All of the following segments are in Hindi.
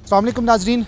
अस्सलाम वालेकुम नाजरीन,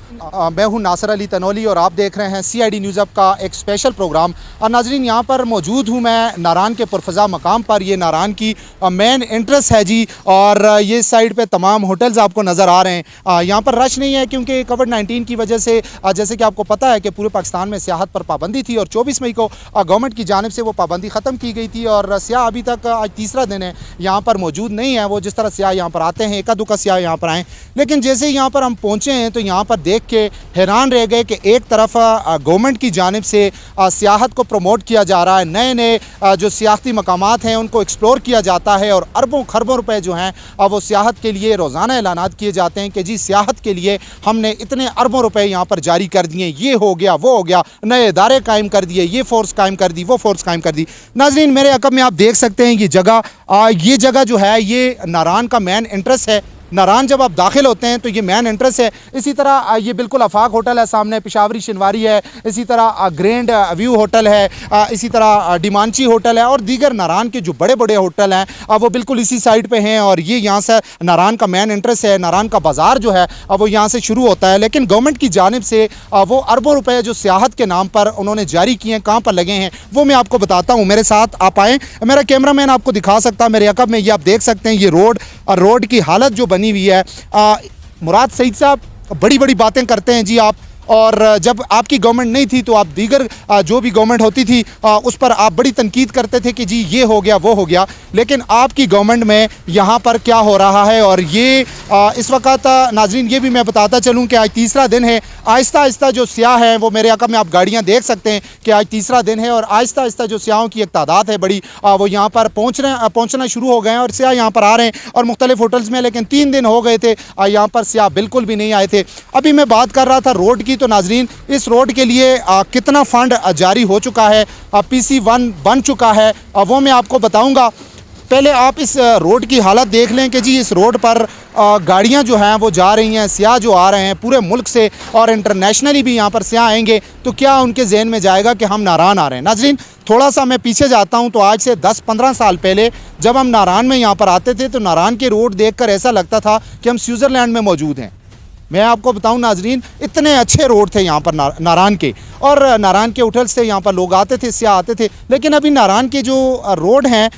मैं हूं नासिर अली तनोली और आप देख रहे हैं CID न्यूज़ अप का एक स्पेशल प्रोग्राम। और नाजरीन यहाँ पर मौजूद हूं मैं नारान के पुरफ़ज़ा मकाम पर। ये नारान की मेन एंट्रेंस है जी, और ये साइड पे तमाम होटल्स आपको नज़र आ रहे हैं। यहाँ पर रश नहीं है क्योंकि कोविड-19 की वजह से जैसे कि आपको पता है कि पूरे पाकिस्तान में सियाहत पर पाबंदी थी और 24 मई को गवर्नमेंट की जानिब से वो पाबंदी ख़त्म की गई थी। और सियाह अभी तक आज तीसरा दिन है यहाँ पर मौजूद नहीं है। वो जिस तरह सियाह यहाँ पर आते हैं, एका दुका सियाह यहाँ पर आएँ, लेकिन जैसे ही यहाँ पर हम पहुँचे हैं तो यहाँ पर देख के हैरान रह गए कि एक तरफ गवर्नमेंट की जानिब से सियाहत को प्रमोट किया जा रहा है, नए नए जो सियाहती मकामात हैं उनको एक्सप्लोर किया जाता है और अरबों खरबों रुपए जो हैं वो सियाहत के लिए रोज़ाना ऐलानात किए जाते हैं कि जी सियाहत के लिए हमने इतने अरबों रुपए यहाँ पर जारी कर दिए, ये हो गया वो हो गया, नए इदारे कायम कर दिए, ये फ़ोर्स कायम कर दी, वो फ़ोर्स कायम कर दी। नाज़रीन मेरे अकब में आप देख सकते हैं ये जगह जो है ये नारान का मेन एंट्रेंस है। नारान जब आप दाखिल होते हैं तो ये मेन एंट्रेंस है। इसी तरह ये बिल्कुल आफाक होटल है, सामने पिशावरी शिनवारी है, इसी तरह ग्रैंड व्यू होटल है, इसी तरह डिमांची होटल है और दीगर नारान के जो बड़े बड़े होटल हैं वो बिल्कुल इसी साइड पे हैं। और ये यहाँ से नारान का मेन एंट्रेंस है। नारान का बाज़ार जो है वो यहाँ से शुरू होता है, लेकिन गवर्नमेंट की जानिब से वो अरबों रुपए जो सियाहत के नाम पर उन्होंने जारी किए हैं, कहाँ पर लगे हैं वो मैं आपको बताता हूँ। मेरे साथ आप आएँ, मेरा कैमरा मैन आपको दिखा सकता है मेरे अकब में। ये आप देख सकते हैं ये रोड की हालत जो बनी हुई है। मुराद सईद साहब बड़ी बड़ी बातें करते हैं जी आप, और जब आपकी गवर्नमेंट नहीं थी तो आप दीगर जो भी गवर्नमेंट होती थी उस पर आप बड़ी तनकीद करते थे कि जी ये हो गया वो हो गया, लेकिन आपकी गवर्नमेंट में यहाँ पर क्या हो रहा है। और ये इस वक्त नाजरीन ये भी मैं बताता चलूँ कि आज तीसरा दिन है। आहिस्ता आहिस्ता जो सियाह हैं वो मेरे अकब में आप गाड़ियाँ देख सकते हैं कि आज तीसरा दिन है और आहिस्ता आहिस्ता जो सियाहों की एक तादाद है बड़ी वो यहाँ पर पहुँचना शुरू हो गए हैं और सियाह यहाँ पर आ रहे हैं और मुख्तलिफ होटल्स में। लेकिन 3 दिन हो गए थे यहाँ पर सियाह बिल्कुल भी नहीं आए थे। अभी मैं बात कर रहा था रोड की, तो नाजरीन इस रोड के लिए कितना फ़ंड जारी हो चुका है, PC1 बन चुका है, वो मैं आपको बताऊँगा। पहले आप इस रोड की हालत देख लें कि जी इस रोड पर गाड़ियां जो हैं वो जा रही हैं, सियाह जो आ रहे हैं पूरे मुल्क से और इंटरनेशनली भी यहाँ पर सियाह आएंगे तो क्या उनके जहन में जाएगा कि हम नारान आ रहे हैं। नाजरीन थोड़ा सा मैं पीछे जाता हूँ तो आज से 10-15 साल पहले जब हम नारान में यहाँ पर आते थे तो नारान के रोड देख कर ऐसा लगता था कि हम स्विट्ज़रलैंड में मौजूद हैं। मैं आपको बताऊं नाजरीन इतने अच्छे रोड थे यहाँ पर नारान के, और नारान के होटल से यहाँ पर लोग आते थे, सियाह आते थे। लेकिन अभी नारान के जो रोड हैं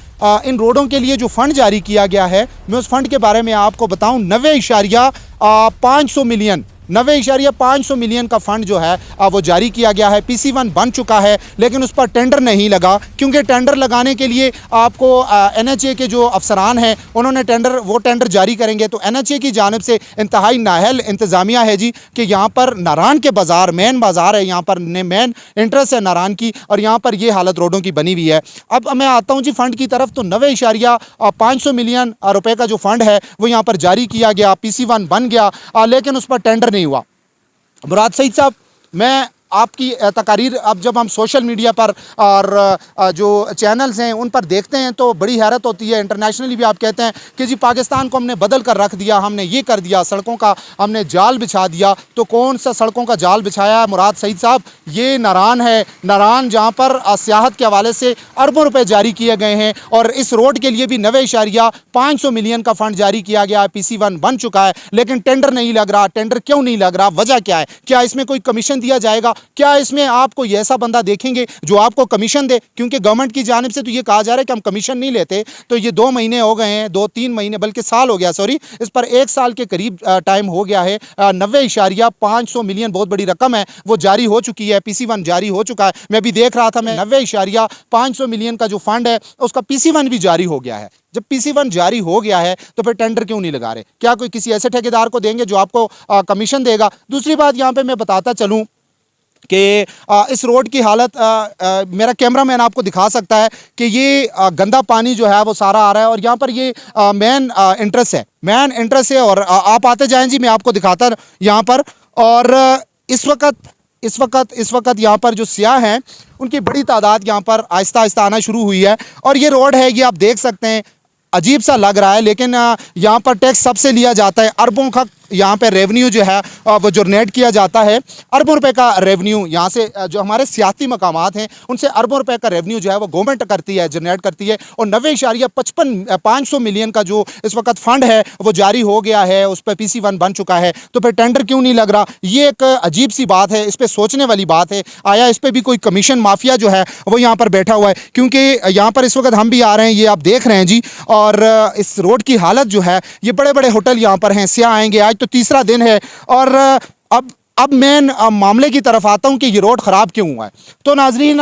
इन रोडों के लिए जो फ़ंड जारी किया गया है, मैं उस फंड के बारे में आपको बताऊं 90.500 मिलियन का फ़ंड जो है वो जारी किया गया है। PC1 बन चुका है लेकिन उस पर टेंडर नहीं लगा, क्योंकि टेंडर लगाने के लिए आपको NHA के जो अफसरान हैं उन्होंने टेंडर जारी करेंगे। तो NHA की जानिब से इंतहाई नाअहल इंतज़ामिया है जी कि यहाँ पर नारान के बाज़ार मेन बाज़ार है, यहाँ पर मेन इंटरेस्ट है नारान की, और यहाँ पर ये हालत रोडों की बनी हुई है। अब मैं आता हूँ जी फ़ंड की तरफ, तो 90.500 मिलियन रुपए का जो फ़ंड है वो यहाँ पर जारी किया गया, PC1 बन गया, लेकिन उस पर टेंडर नहीं हुआ। मुराद सईद साहब, मैं आपकी तकारीर अब जब हम सोशल मीडिया पर और जो चैनल्स हैं उन पर देखते हैं तो बड़ी हैरत होती है। इंटरनेशनली भी आप कहते हैं कि जी पाकिस्तान को हमने बदल कर रख दिया, हमने ये कर दिया, सड़कों का हमने जाल बिछा दिया। तो कौन सा सड़कों का जाल बिछाया है मुराद सईद साहब? ये नारान है, नारान जहाँ पर सियाहत के हवाले से अरबों रुपए जारी किए गए हैं और इस रोड के लिए भी 90.500 मिलियन का फ़ंड जारी किया गया है। PC1 बन चुका है लेकिन टेंडर नहीं लग रहा। टेंडर क्यों नहीं लग रहा, वजह क्या है? क्या इसमें कोई कमीशन दिया जाएगा? क्या इसमें आप कोई ऐसा बंदा देखेंगे जो आपको कमीशन दे? क्योंकि गवर्नमेंट की जानिब से तो ये कहा जा रहा है कि हम कमीशन नहीं लेते। तो ये 2 महीने हो गए हैं, 2-3 महीने बल्कि साल हो गया, सॉरी, इस पर 1 साल के करीब टाइम हो गया है। 90.500 मिलियन बहुत बड़ी रकम है, वो जारी हो चुकी है। PC1 जारी हो चुका है। मैं भी देख रहा था, मैं 90.500 मिलियन का जो फंड है उसका PC1 भी जारी हो गया है। जब PC1 जारी हो गया है तो फिर टेंडर क्यों नहीं लगा रहे? क्या कोई किसी ऐसे ठेकेदार को देंगे जो आपको कमीशन देगा? दूसरी बात यहाँ पे मैं बताता चलूँ कि इस रोड की हालत मेरा कैमरा मैन आपको दिखा सकता है कि ये गंदा पानी जो है वो सारा आ रहा है और यहाँ पर ये मेन इंटरेस्ट है और आप आते जाएं जी, मैं आपको दिखाता यहाँ पर। और इस वक्त यहाँ पर जो सियाह हैं उनकी बड़ी तादाद यहाँ पर आहिस्ता आहिस्ता आना शुरू हुई है। और ये रोड है, ये आप देख सकते हैं, अजीब सा लग रहा है लेकिन यहाँ पर टैक्स सबसे लिया जाता है, यहाँ पे रेवेन्यू जो है वो जनरेट किया जाता है। अरबों रुपए का रेवेन्यू यहाँ से जो हमारे सियाती मकामात हैं उनसे अरबों रुपए का रेवेन्यू जो है वो गवर्नमेंट करती है, जनरेट करती है। और 90.55 मिलियन का जो इस वक्त फंड है वो जारी हो गया है, उस पर PC1 बन चुका है। तो फिर टेंडर क्यों नहीं लग रहा? ये एक अजीब सी बात है, इस पर सोचने वाली बात है। आया इस पर भी कोई कमीशन माफिया जो है वो यहाँ पर बैठा हुआ है? क्योंकि यहाँ पर इस वक्त हम भी आ रहे हैं, ये आप देख रहे हैं जी, और इस रोड की हालत जो है, ये बड़े बड़े होटल यहाँ पर हैं, सियाह आएंगे, आज तो तीसरा दिन है। और अब मैं मामले की तरफ आता हूँ कि ये रोड ख़राब क्यों हुआ है। तो नाजरीन,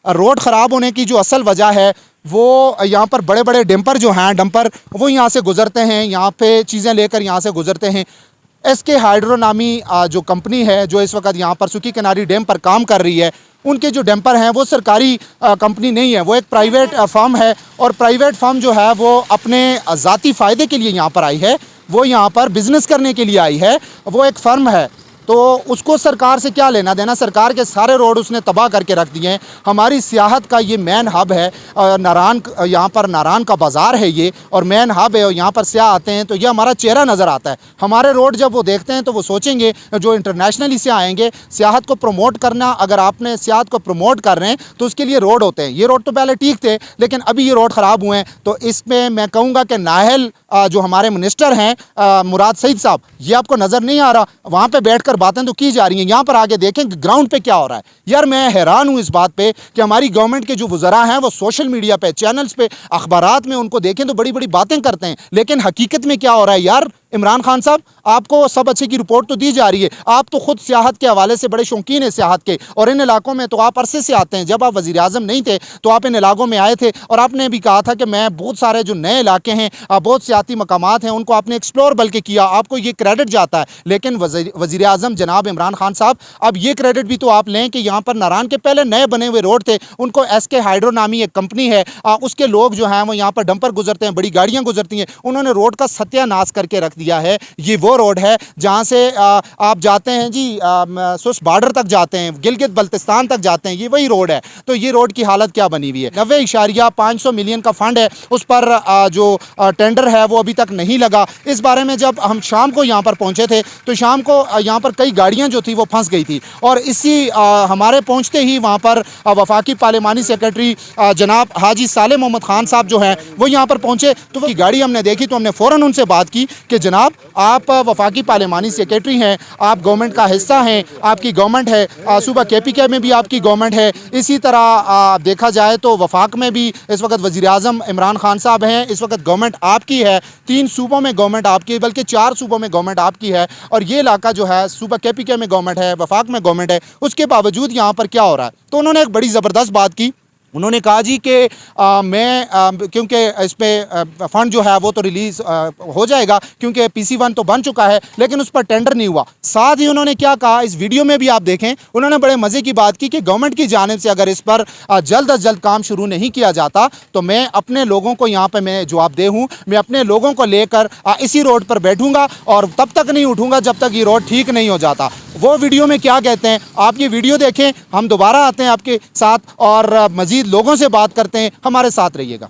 रोड ख़राब होने की जो असल वजह है वो यहाँ पर बड़े बड़े डंपर जो हैं, डंपर वो यहाँ से गुज़रते हैं, यहाँ पे चीज़ें लेकर यहाँ से गुज़रते हैं। SK हाइड्रो नामी जो कंपनी है जो इस वक्त यहाँ पर सुकी किनारी डैम पर काम कर रही है, उनके जो डंपर हैं वो सरकारी कंपनी नहीं है, वो एक प्राइवेट फर्म है। और प्राइवेट फर्म जो है वो अपने ज़ाती फ़ायदे के लिए यहाँ पर आई है, वो यहाँ पर बिज़नेस करने के लिए आई है, वो एक फ़र्म है। तो उसको सरकार से क्या लेना देना? सरकार के सारे रोड उसने तबाह करके रख दिए हैं। हमारी सियाहत का ये मेन हब है नारान, यहाँ पर नारान का बाज़ार है ये, और मेन हब है, और यहाँ पर सियाह आते हैं तो ये हमारा चेहरा नज़र आता है। हमारे रोड जब वो देखते हैं तो वो सोचेंगे, जो इंटरनेशनली से आएंगे, सियाहत को प्रमोट करना, अगर आपने सियाहत को प्रमोट कर रहे हैं तो उसके लिए रोड होते हैं। ये रोड तो पहले ठीक थे, लेकिन अभी ये रोड ख़राब हुए हैं। तो इसमें मैं कहूँगा कि नाहल जो हमारे मिनिस्टर हैं मुराद सईद साहब, ये आपको नज़र नहीं आ रहा? वहाँ पर बैठ बातें तो की जा रही हैं, यहाँ पर आगे देखें ग्राउंड पे क्या हो रहा है। यार मैं हैरान हूँ इस बात पे कि हमारी गवर्नमेंट के जो वज़रा हैं वो सोशल मीडिया पे, चैनल्स पे, अखबारात में उनको देखें तो बड़ी बड़ी बातें करते हैं, लेकिन हकीकत में क्या हो रहा है? यार इमरान खान साहब, आपको सब अच्छे की रिपोर्ट तो दी जा रही है, आप तो खुद सियाहत के हवाले से बड़े शौकीन हैं सियाहत के, और इन इलाकों में तो आप अरसे से आते हैं। जब आप वज़ीर आज़म नहीं थे तो आप इन इलाकों में आए थे, और आपने भी कहा था कि मैं बहुत सारे जो नए इलाके हैं, बहुत सियाती मकामात हैं, उनको आपने एक्सप्लोर बल्कि किया, आपको ये क्रेडिट जाता है। लेकिन वज़ीर आज़म जनाब इमरान खान साहब, अब ये क्रेडिट भी तो आप लें कि यहाँ पर नारान के पहले नए बने हुए रोड थे, उनको SK हाइड्रो नामी एक कंपनी है, उसके लोग जो हैं वो यहाँ पर डंपर गुजरते हैं, बड़ी गाड़ियाँ गुजरती हैं, उन्होंने रोड का सत्यानाश करके रख दिया है। ये वो रोड है जहाँ से आप जाते हैं जी, सुस बॉर्डर तक जाते हैं, गिलगित बल्तिस्तान तक जाते हैं, ये वही रोड है। तो ये रोड की हालत क्या बनी हुई है? 90.5 मिलियन का फंड है, उस पर जो टेंडर है वो अभी तक नहीं लगा। इस बारे में जब हम शाम को यहाँ पर पहुँचे थे तो शाम को यहाँ पर कई गाड़ियाँ जो थी वो फंस गई थी, और इसी हमारे पहुँचते ही वहाँ पर वफाकी पार्लिमानी सेक्रेटरी जनाब हाजी साले मोहम्मद खान साहब जो हैं वो यहाँ पर पहुँचे। तो वो गाड़ी हमने देखी तो हमने फ़ौरन उनसे बात की कि जनाब आप वफाकी पार्लिमानी सेक्रेटरी हैं, आप गवर्नमेंट का हिस्सा हैं, आपकी गवर्नमेंट है, सूबा KPK में भी आपकी गवर्नमेंट है, इसी तरह देखा जाए तो वफाक में भी इस वक्त वज़ीर आज़म इमरान खान साहब हैं, इस वक्त गवर्नमेंट आपकी है, 3 सूबों में गवर्नमेंट आपकी है, बल्कि 4 सूबों में गवर्नमेंट आपकी है, और ये इलाका जो है सूबा KPK में गवर्नमेंट है, वफाक में गवर्नमेंट है, उसके बावजूद यहाँ पर क्या हो रहा है? तो उन्होंने एक बड़ी ज़बरदस्त बात की। उन्होंने कहा जी कि मैं क्योंकि इस पर फ़ंड जो है वो तो रिलीज़ हो जाएगा, क्योंकि PC1 तो बन चुका है, लेकिन उस पर टेंडर नहीं हुआ। साथ ही उन्होंने क्या कहा, इस वीडियो में भी आप देखें, उन्होंने बड़े मज़े की बात की कि गवर्नमेंट की जानिब से अगर इस पर जल्द अज जल्द काम शुरू नहीं किया जाता तो मैं अपने लोगों को यहाँ पर मैं जवाबदेह हूँ, मैं अपने लोगों को लेकर इसी रोड पर बैठूँगा और तब तक नहीं उठूँगा जब तक ये रोड ठीक नहीं हो जाता। वो वीडियो में क्या कहते हैं आप ये वीडियो देखें, हम दोबारा आते हैं आपके साथ और मज़ीद लोगों से बात करते हैं, हमारे साथ रहिएगा।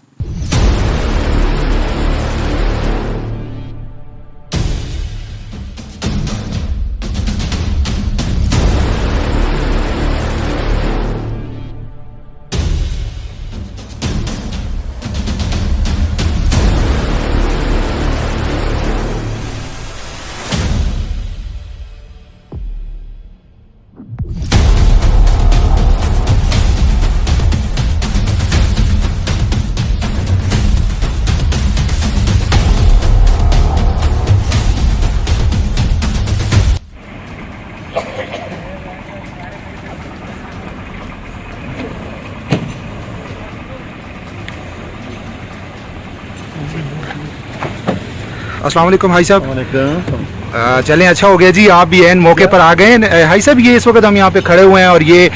अस्सलाम वालेकुम भाई साहब। चलें, अच्छा हो गया जी आप भी एन मौके पर आ गए। भाई साहब, ये इस वक्त हम यहाँ पे खड़े हुए हैं और ये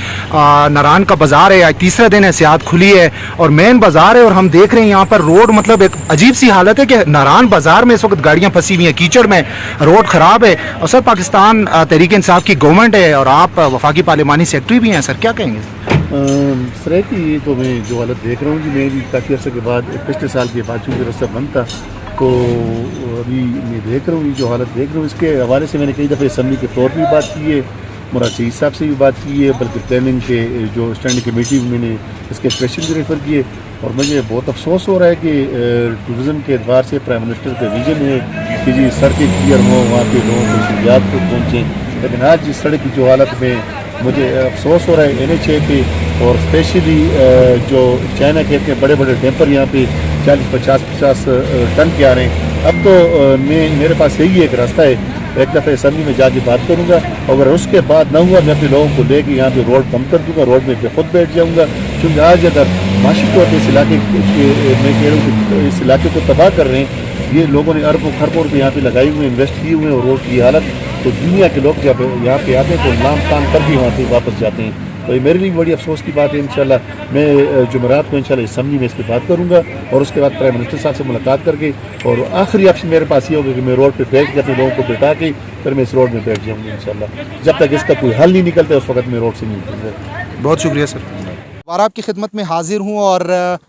नारान का बाज़ार है, आज तीसरा दिन है, सियाहत खुली है और मेन बाज़ार है, और हम देख रहे हैं यहाँ पर रोड, मतलब एक अजीब सी हालत है कि नारान बाज़ार में इस वक्त गाड़ियाँ फंसी हुई हैं कीचड़ में, रोड ख़राब है। और सर, पाकिस्तान तहरीक इंसाफ की गवर्नमेंट है और आप वफाकी पार्लिमानी सेक्रेटरी भी हैं, सर क्या कहेंगे? सर की तो मैं जो हालत देख रहा हूँ कि मैं भी काफ़ी अर्से के बाद पिछले साल के बाद चूँकि रास्ता बंद था तो अभी मैं देख रहा हूँ, ये जो हालत देख रहा हूँ, इसके हवाले से मैंने कई दफ़े असम्बली के तौर पर भी बात की है, मुराद सईद साहब से भी बात की है, बल्कि प्लानिंग के जो स्टैंडिंग कमेटी में मैंने इसके क्वेश्चन भी रेफ़र किए। और मुझे बहुत अफसोस हो रहा है कि टूरिज़म के एतबार से प्राइम मिनिस्टर का विज़न है कि जी सड़कें क्लियर हों, वहाँ के लोगों को सहूलियात को पहुँचें, लेकिन आज इस सड़क की जो हालत में मुझे अफसोस हो रहा है NH पे, और स्पेशली जो चाइना कहते हैं बड़े बड़े डैम्पर यहाँ पे 40-50 टन के आ रहे हैं। अब तो मेरे पास यही एक रास्ता है, एक दफ़े असम्बली में जाके बात करूँगा, अगर उसके बाद ना हुआ मैं अपने लोगों को लेके यहाँ पे रोड कम कर दूँगा, रोड में खुद बैठ जाऊँगा। क्योंकि आज अगर माशी तौर पर इस इलाके मैं कह रहा हूँ कि इस इलाके को तबाह कर रहे हैं, ये लोगों ने अरबों खरबों रुपये यहाँ पे लगाए हुए, इन्वेस्ट किए हुए हैं, और रोड की हालत, तो दुनिया के लोग जब यहाँ पे आते हैं तो नाम काम कर भी वहाँ पे वापस जाते हैं। तो ये मेरे लिए बड़ी अफसोस की बात है। इंशाल्लाह मैं जुमेरात को इंशाल्लाह असम्बली में इस पर बात करूँगा, और उसके बाद प्राइम मिनिस्टर साहब से मुलाकात करके, और आखिरी ऑप्शन मेरे पास ये होगा कि मैं रोड पे बैठ के अपने लोगों को बैठा के फिर मैं इस रोड में बैठ जाऊँगा इंशाल्लाह। जब तक इसका कोई हल नहीं निकलता उस वक्त मैं रोड से नहीं निकलूँगा। बहुत शुक्रिया सर। दोबारा आपकी खिदमत में हाजिर हूँ, और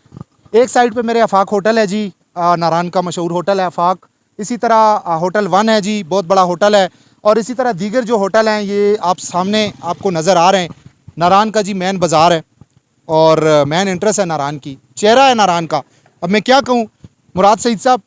एक साइड पे मेरे आफाक होटल है जी, नारान का मशहूर होटल है आफाक। इसी तरह होटल 1 है जी, बहुत बड़ा होटल है, और इसी तरह दीगर जो होटल हैं ये आप सामने आपको नज़र आ रहे हैं। नारान का जी मेन बाज़ार है, और मेन इंटरेस्ट है नारान की, चेहरा है नारान का। अब मैं क्या कहूँ, मुराद सईद साहब,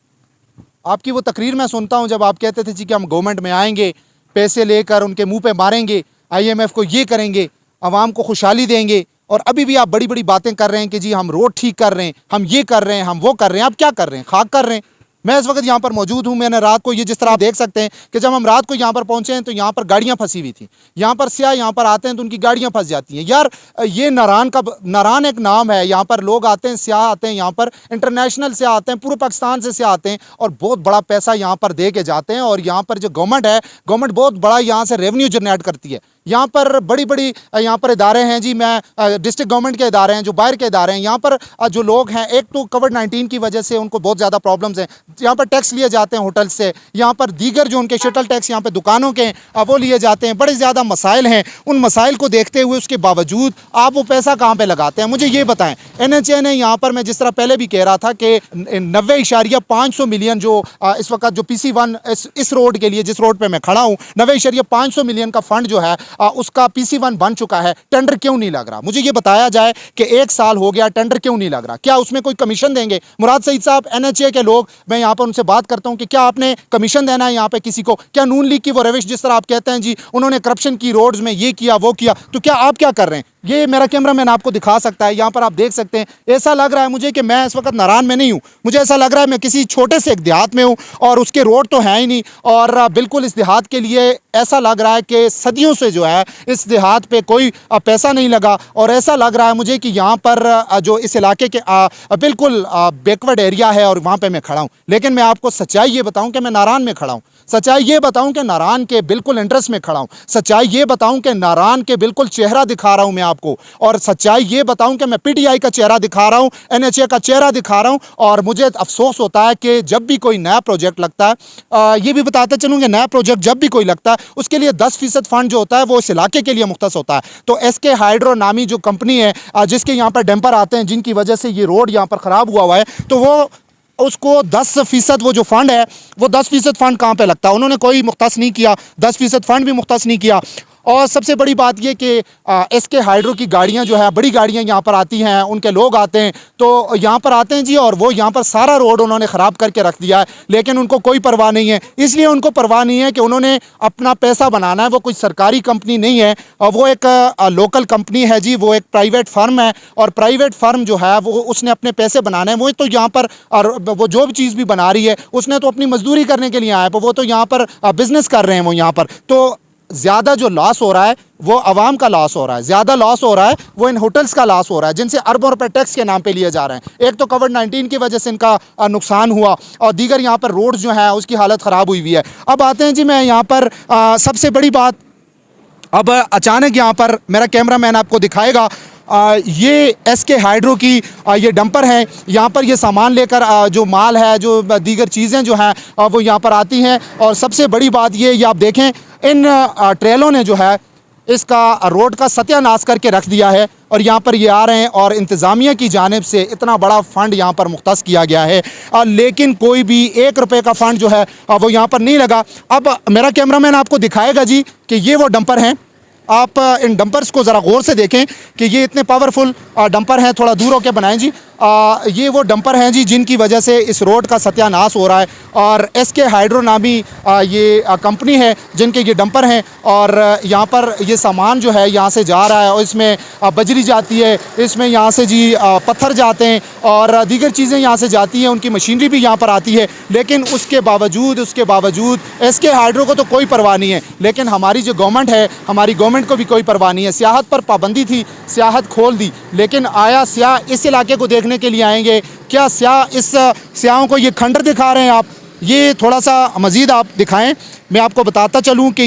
आपकी वो तकरीर मैं सुनता हूँ जब आप कहते थे जी कि हम गवर्नमेंट में आएंगे, पैसे लेकर उनके मुंह पे मारेंगे, IMF को ये करेंगे, आवाम को खुशहाली देंगे, और अभी भी आप बड़ी बड़ी बातें कर रहे हैं कि जी हम रोड ठीक कर रहे हैं, हम ये कर रहे हैं, हम वो कर रहे हैं। आप क्या कर रहे हैं? खाक कर रहे हैं। मैं इस वक्त यहाँ पर मौजूद हूँ। मैंने रात को, ये जिस तरह आप देख सकते हैं कि जब हम रात को यहाँ पर पहुँचे हैं तो यहाँ पर गाड़ियाँ फंसी हुई थी। यहाँ पर सियाह यहाँ पर आते हैं तो उनकी गाड़ियाँ फंस जाती हैं। यार ये नारान एक नाम है, यहाँ पर लोग आते हैं, सियाह आते हैं, यहाँ पर इंटरनेशनल से आते हैं, पूरे पाकिस्तान से सियाह आते हैं, और बहुत बड़ा पैसा यहाँ पर दे के जाते हैं। और यहाँ पर जो गवर्नमेंट है, गवर्नमेंट बहुत बड़ा यहाँ से रेवेन्यू जनरेट करती है। यहाँ पर बड़ी बड़ी यहाँ पर इदारे हैं जी, मैं डिस्ट्रिक्ट गवर्नमेंट के इदारे हैं, जो बाहर के इदारे हैं। यहाँ पर जो लोग हैं, एक तो कोविड-19 की वजह से उनको बहुत ज़्यादा प्रॉब्लम्स हैं। यहाँ पर टैक्स लिए जाते हैं होटल से, यहाँ पर दीगर जो उनके शटल टैक्स यहाँ पे दुकानों के वो लिए जाते हैं। बड़े ज़्यादा मसाइल हैं। उन मसाइल को देखते हुए उसके बावजूद आप वो पैसा कहाँ पर लगाते हैं? मुझे ये बताएँ। NHA ने यहाँ पर, मैं जिस तरह पहले भी कह रहा था कि 90.5 मिलियन जो इस वक्त जो PC1 इस रोड के लिए, जिस रोड पर मैं खड़ा हूँ, 90.5 मिलियन का फंड जो है उसका PC1 बन चुका है। टेंडर क्यों नहीं लग रहा? मुझे ये बताया जाए कि 1 साल हो गया, टेंडर क्यों नहीं लग रहा? क्या उसमें कोई कमीशन देंगे? मुराद सईद साहब, NHA के लोग, मैं यहाँ पर उनसे बात करता हूँ कि क्या आपने कमीशन देना है यहाँ पे किसी को? क्या नून लीग की वो रविश, जिस तरह आप कहते हैं जी उन्होंने करप्शन की, रोड्स में ये किया वो किया, तो क्या आप क्या कर रहे हैं? ये मेरा कैमरा मैन आपको दिखा सकता है। यहाँ पर आप देख सकते हैं। ऐसा लग रहा है मुझे कि मैं इस वक्त नारान में नहीं हूँ। मुझे ऐसा लग रहा है मैं किसी छोटे से एक देहात में हूँ, और उसके रोड तो हैं ही नहीं, और बिल्कुल इस देहात के लिए ऐसा लग रहा है कि सदियों से जो है इस देहात पे कोई पैसा नहीं लगा। और ऐसा लग रहा है मुझे कि यहाँ पर जो इस इलाके के बिल्कुल बैकवर्ड एरिया है, और वहाँ पे मैं खड़ा हूँ। लेकिन मैं आपको सच्चाई ये बताऊँ कि मैं नारान में खड़ा हूँ। सच्चाई ये बताऊं कि नारान के बिल्कुल इंटरेस्ट में खड़ा हूं। सच्चाई ये बताऊं कि नारान के बिल्कुल चेहरा दिखा रहा हूं मैं आपको। और सच्चाई ये बताऊं कि मैं PTI का चेहरा दिखा रहा हूं, NHA का चेहरा दिखा रहा हूं। और मुझे अफसोस होता है कि जब भी कोई नया प्रोजेक्ट लगता है, ये भी बताते चलूँ कि नया प्रोजेक्ट जब भी कोई लगता है, उसके लिए 10% फंड जो होता है वो इस इलाके के लिए मुख्तस होता है। तो SK हाइड्रो नामी जो कंपनी है, जिसके यहाँ पर डैम्पर आते हैं, जिनकी वजह से ये रोड यहाँ पर ख़राब हुआ है, तो वो उसको 10% वो जो फंड है, वो 10% फंड कहाँ पे लगता है? उन्होंने कोई मुख्तस नहीं किया, 10% फंड भी मुख्तस नहीं किया। और सबसे बड़ी बात ये कि SK हाइड्रो की गाड़ियाँ जो है, बड़ी गाड़ियाँ यहाँ पर आती हैं, उनके लोग आते हैं, तो यहाँ पर आते हैं जी, और वो यहाँ पर सारा रोड उन्होंने ख़राब करके रख दिया है। लेकिन उनको कोई परवाह नहीं है। इसलिए उनको परवाह नहीं है कि उन्होंने अपना पैसा बनाना है। वो कोई सरकारी कंपनी नहीं है, वो एक लोकल कंपनी है जी, वो एक प्राइवेट फर्म है। और प्राइवेट फर्म जो है वो उसने अपने पैसे बनाने हैं। वो तो यहाँ पर वो जो भी चीज़ भी बना रही है, उसने तो अपनी मजदूरी करने के लिए आया है, वो तो यहाँ पर बिजनेस कर रहे हैं वो यहाँ पर। तो ज़्यादा जो लॉस हो रहा है वो आवाम का लॉस हो रहा है, ज़्यादा लॉस हो रहा है वो इन होटल्स का लॉस हो रहा है, जिनसे अरबों रुपए टैक्स के नाम पे लिए जा रहे हैं। एक तो कोविड-19 की वजह से इनका नुकसान हुआ, और दीगर यहाँ पर रोड्स जो है उसकी हालत ख़राब हुई हुई है। अब आते हैं जी, मैं यहाँ पर सबसे बड़ी बात, अब अचानक यहाँ पर मेरा कैमरा मैन आपको दिखाएगा, ये SK हाइड्रो की ये डंपर है। यहाँ पर ये सामान लेकर जो माल है, जो दीगर चीज़ें जो हैं वो यहाँ पर आती हैं। और सबसे बड़ी बात ये आप देखें, इन ट्रेलों ने जो है इसका रोड का सत्यानाश करके रख दिया है और यहाँ पर ये आ रहे हैं और इंतज़ामिया की जानिब से इतना बड़ा फ़ंड यहाँ पर मुख्तस किया गया है, लेकिन कोई भी 1 रुपये का फ़ंड जो है वो यहाँ पर नहीं लगा। अब मेरा कैमरामैन आपको दिखाएगा जी कि ये वो डंपर हैं। आप इन डंपर्स को ज़रा गौर से देखें कि ये इतने पावरफुल डंपर हैं। थोड़ा दूर होकर बनाएं जी। ये वो डंपर हैं जी जिनकी वजह से इस रोड का सत्यानाश हो रहा है और एसके हाइड्रो नामी ये कंपनी है जिनके ये डंपर हैं और यहाँ पर ये सामान जो है यहाँ से जा रहा है और इसमें बजरी जाती है, इसमें यहाँ से जी पत्थर जाते हैं और दीगर चीज़ें यहाँ से जाती हैं, उनकी मशीनरी भी यहाँ पर आती है। लेकिन उसके बावजूद एसके हाइड्रो को तो कोई परवाह नहीं है, लेकिन हमारी जो गवर्नमेंट है, हमारी गवर्नमेंट को भी कोई परवाह नहीं है। सियाहत पर पाबंदी थी, सियाहत खोल दी, लेकिन आया सियाह इस इलाके को देखने के लिए आएंगे क्या? सियाहों को ये खंडर दिखा रहे हैं आप? ये थोड़ा सा मज़ीद आप दिखाएं। मैं आपको बताता चलूं कि